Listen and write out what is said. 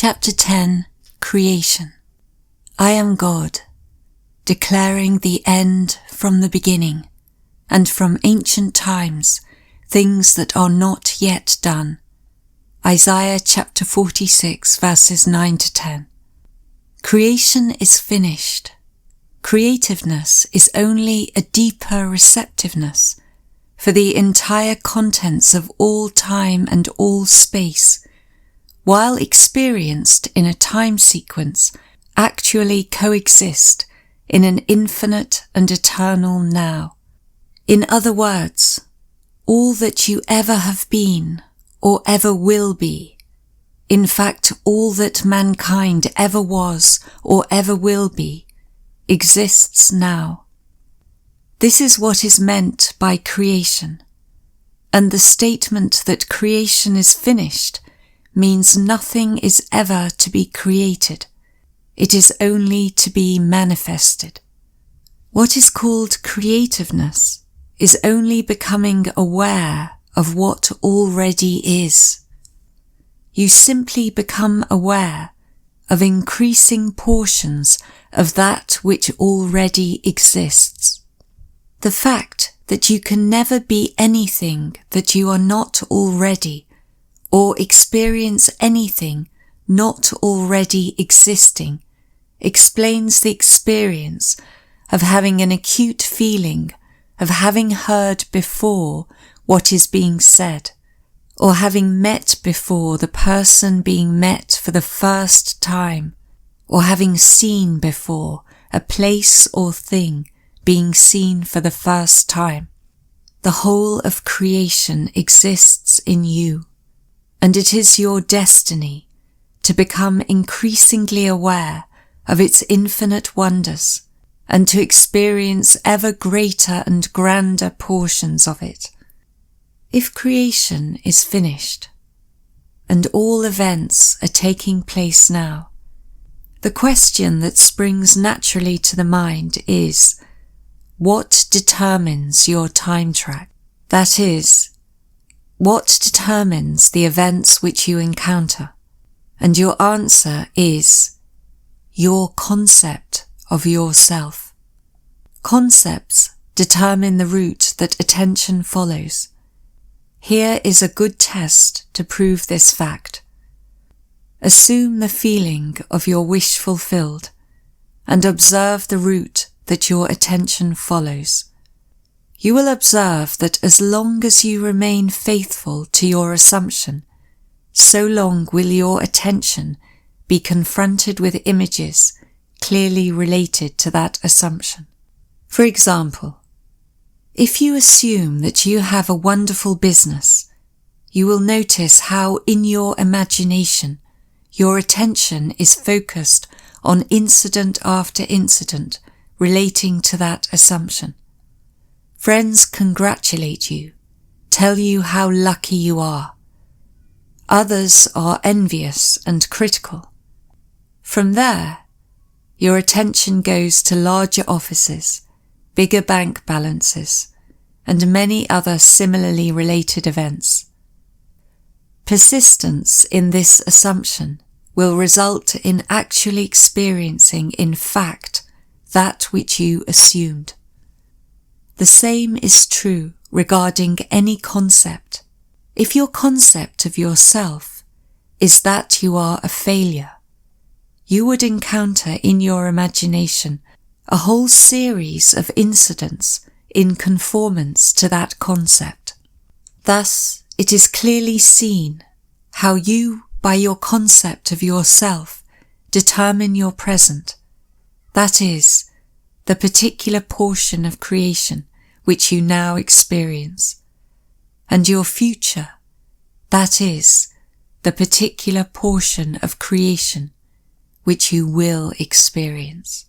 Chapter 10, Creation. I am God, declaring the end from the beginning, and from ancient times, things that are not yet done. Isaiah chapter 46, verses 9 to 10. Creation is finished. Creativeness is only a deeper receptiveness for the entire contents of all time and all space, while experienced in a time sequence, actually coexist in an infinite and eternal now. In other words, all that you ever have been or ever will be, in fact all that mankind ever was or ever will be, exists now. This is what is meant by creation, and the statement that creation is finished means nothing is ever to be created. It is only to be manifested. What is called creativeness is only becoming aware of what already is. You simply become aware of increasing portions of that which already exists. The fact that you can never be anything that you are not already, or experience anything not already existing, explains the experience of having an acute feeling of having heard before what is being said, or having met before the person being met for the first time, or having seen before a place or thing being seen for the first time. The whole of creation exists in you, and it is your destiny to become increasingly aware of its infinite wonders and to experience ever greater and grander portions of it. If creation is finished, and all events are taking place now, the question that springs naturally to the mind is, what determines your time track? That is, what determines the events which you encounter? And your answer is your concept of yourself. Concepts determine the route that attention follows. Here is a good test to prove this fact. Assume the feeling of your wish fulfilled and observe the route that your attention follows. You will observe that as long as you remain faithful to your assumption, so long will your attention be confronted with images clearly related to that assumption. For example, if you assume that you have a wonderful business, you will notice how in your imagination your attention is focused on incident after incident relating to that assumption. Friends congratulate you, tell you how lucky you are. Others are envious and critical. From there, your attention goes to larger offices, bigger bank balances, and many other similarly related events. Persistence in this assumption will result in actually experiencing in fact that which you assumed. The same is true regarding any concept. If your concept of yourself is that you are a failure, you would encounter in your imagination a whole series of incidents in conformance to that concept. Thus, it is clearly seen how you, by your concept of yourself, determine your present, that is, the particular portion of creation which you now experience, and your future, that is, the particular portion of creation which you will experience.